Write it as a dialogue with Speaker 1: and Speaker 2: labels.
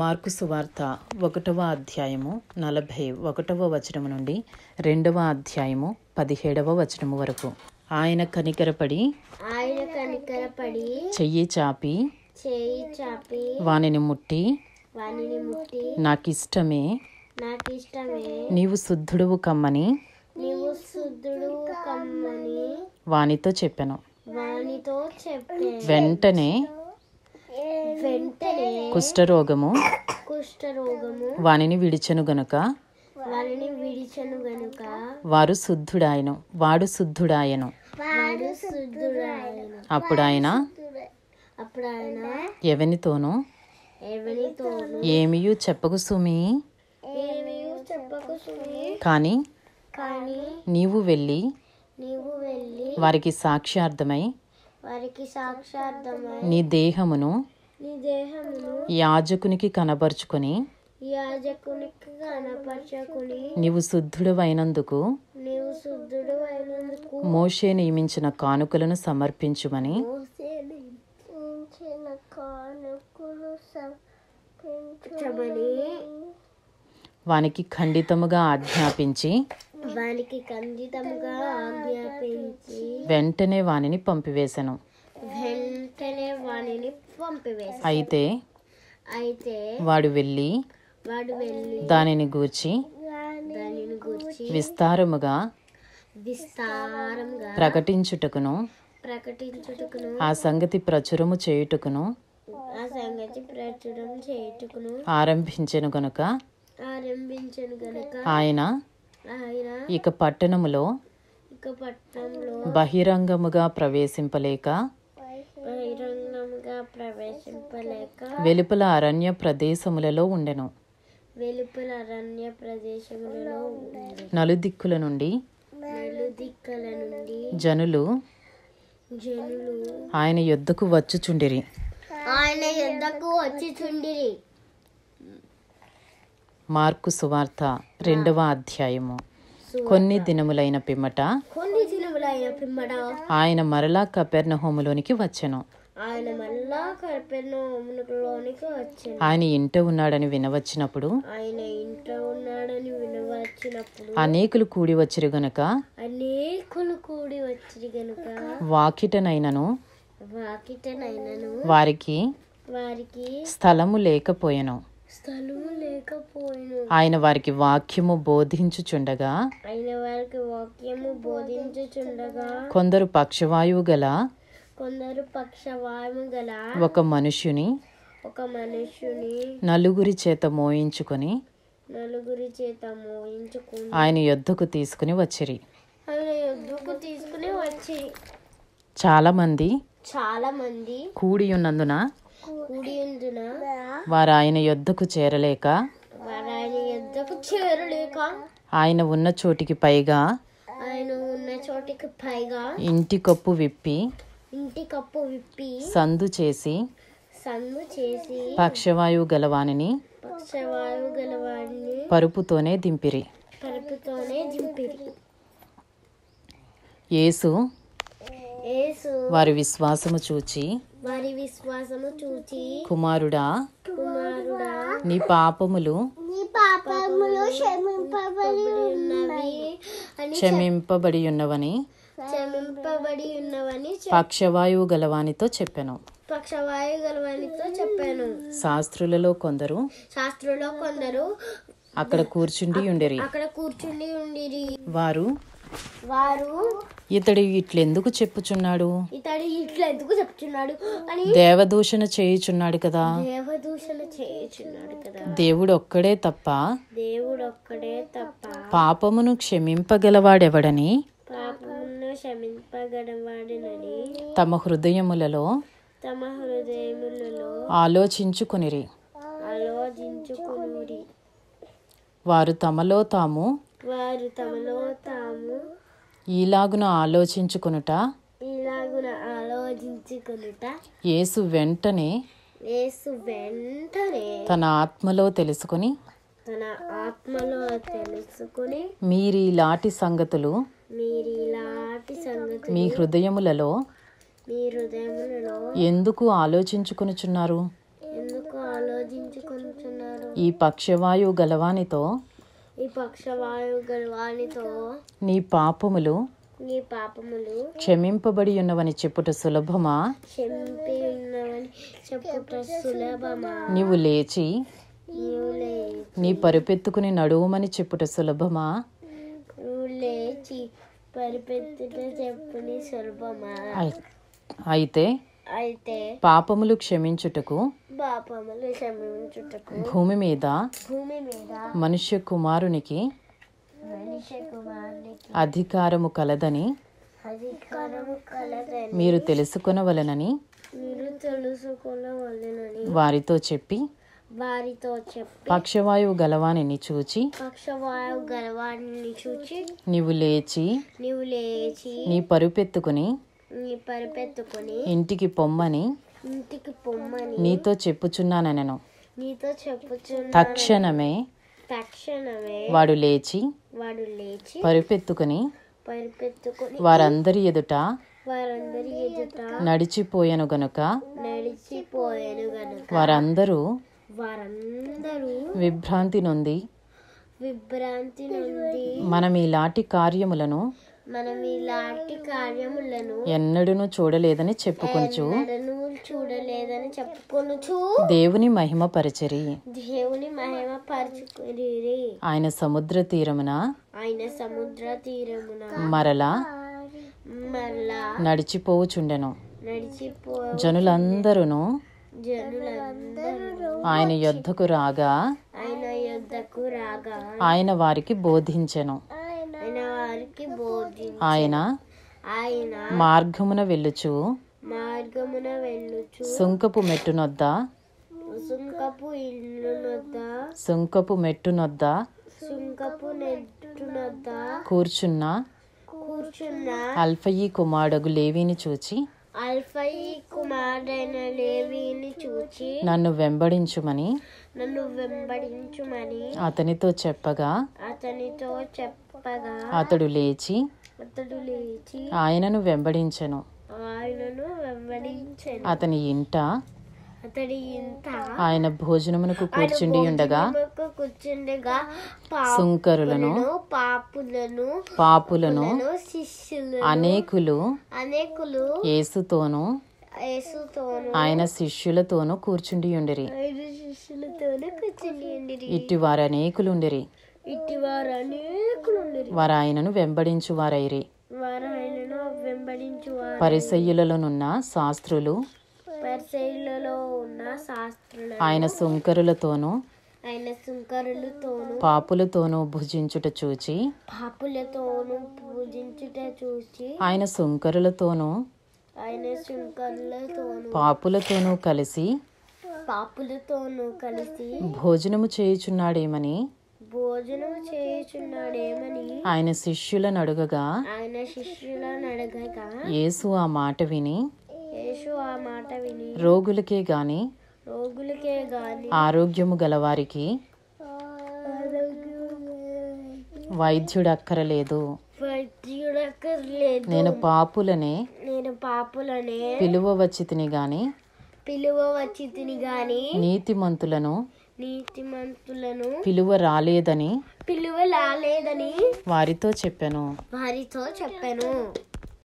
Speaker 1: Mark సువార్త 1వ అధ్యాయము 41వ వచనము నుండి 2వ అధ్యాయము 17వ వచనము వరకు. ఆయన కనికరపడి చెయ్యి చాపి వానిని ముట్టి నాకిష్టమే నీవు శుద్ధుడువు కమ్మని వానితో చెప్పెను. వెంటనే కుష్ఠరోగము వానిని విడిచెను గనుక వాడు శుద్ధుడాయెను. అప్పుడు ఆయన ఎవనితోనూ ఏమియు చెప్పకు సుమీ, కాని నీవు వెళ్ళి వారికి సాక్ష్యార్థమై నీ దేహమును యాజకునికి కనబరుచుకొని నీవు శుద్ధుడవైనందుకు మోషే నియమించిన కానుకలను సమర్పించుమని వానికి ఖండితముగా ఆజ్ఞాపించి వెంటనే వానిని పంపివేశను. అయితే వాడు వెళ్ళి దానిని గూర్చి విస్తారముగా ప్రకటించుటకును ఆ సంగతి ప్రచురము చేయుటకును ఆరంభించెను గనుక ఆయన ఇక పట్టణములో బహిరంగముగా ప్రవేశింపలేక వెలుపల అరణ్య ప్రదేశములలో ఉండెను. నలుదిక్కుల నుండి జనులు ఆయన యొద్దకు వచ్చుచుండిరి. మార్కు సువార్త 2వ అధ్యాయము. కొన్ని దినములైన పిమ్మట ఆయన మరలా కపెర్నహూములోనికి వచ్చెను. ఆయన ఇంట ఉన్నాడని వినవచ్చినప్పుడు అనేకులు కూడి వచ్చిరి గనుక వాకిటనైనను వారికి స్థలము లేకపోయెను. ఆయన వారికి వాక్యము బోధించుచుండగా కొందరు పక్షవాయువు గల ఒక మనుష్యుని నలుగురి చేత మోయించుకొని ఆయన యొద్దకు తీసుకుని వచ్చిరి. చాలా మంది కూడి ఉన్నందున వారు ఆయన యొద్దకు చేరలేక ఆయన ఉన్న చోటికి పైగా ఇంటి కప్పు విప్పి సందు చేసి పక్షవాయువు గలవానిని పరుపుతోనే దింపిరి. యేసు వారి విశ్వాసము చూచి కుమారుడా నీ పాపములు క్షమింపబడి ఉన్నవని పక్షవాయువు గలవానితో చెప్పెను. శాస్త్రులలో కొందరు అక్కడ కూర్చుండి ఉండిరి. వారు ఇతడు ఇట్లెందుకు చెప్పుచున్నాడు, దేవదూషణ చేయుచున్నాడు కదా, దేవుడు ఒక్కడే తప్ప పాపమును క్షమింపగలవాడెవడని తమ హృదయములలో ఆలోచించుకొనిరి. వారు తమలో తాము ఈలాగున ఆలోచించుకొనుట యేసు వెంటనే తన ఆత్మలో తెలుసుకొని మీరీలాటి సంగతులు మీ హృదయములలో ఎందుకు ఆలోచించుకొనుచున్నారు?
Speaker 2: ఆలోచించుకొనుచున్నారు.
Speaker 1: ఈ పక్షవాయు గలవానితో నీ పాపములు క్షమింపబడి ఉన్నవని చెప్పుట సులభమా? నీవు లేచి నీ పరుపెత్తుకుని నడువుమని చెప్పుట సులభమా? అయితే పాపములు క్షమించుటకు భూమి మీద మనుష్య కుమారునికి అధికారము కలదని మీరు తెలుసుకొనవలెనని వారితో చెప్పి పక్షవాయువు గలవానిని చూచి నీవు లేచి నీ పరుపెత్తుకుని ఇంటికి పొమ్మని నీతో చెప్పుచున్నానెను. తక్షణమే వాడు లేచి పరుపెత్తుకుని వారందరి ఎదుట నడిచిపోయెను గనుక వారందరూ విభ్రాంతి నొంది మనం ఇలాంటి కార్యములను ఎన్నడూను చూడలేదని చెప్పుకొనుచు దేవుని మహిమ పరిచరి. ఆయన సముద్ర తీరమున మరలా నడిచిపోవుచుండెను. జనులందరూ ఆయన యొద్దకు రాగా ఆయన వారికి బోధించెను. ఆయన మార్గమున వెళ్ళుచు సుంకపు మెట్టునొద్ద కూర్చున్న అల్ఫయి కుమారుడగు లేవీని చూచి నన్ను వెంబడించుమని అతనితో చెప్పగా అతడు లేచి ఆయనను వెంబడించెను. అతని ఇంట ఆయన భోజనమునకు కూర్చుండి ఉండగా సుంకరులను పాపులను అనేకులు యేసుతోనూ ఆయన శిష్యులతోనూ కూర్చుండి ఉండిరి. ఇట్టి వారు అనేకులుండిరి. వారు ఆయనను వెంబడించువారైరి. పరిసయ్యులలోనున్న శాస్త్రులు ఆయన సుంకరులతోనూ పాపులతోనూ భుజించుట చూచి ఆయన సుంకరులతోనూ పాపులతోనూ కలిసి భోజనము చేయుచున్నాడేమని ఆయన శిష్యులను అడుగగా యేసు ఆ మాట విని రోగులకే గాని ఆరోగ్యము గలవారికి వైద్యుడు అక్కరలేదు. నేను పాపులనే పిలువవచ్చితిని గాని నీతిమంతులను పిలువ రాలేదని వారితో చెప్పెను.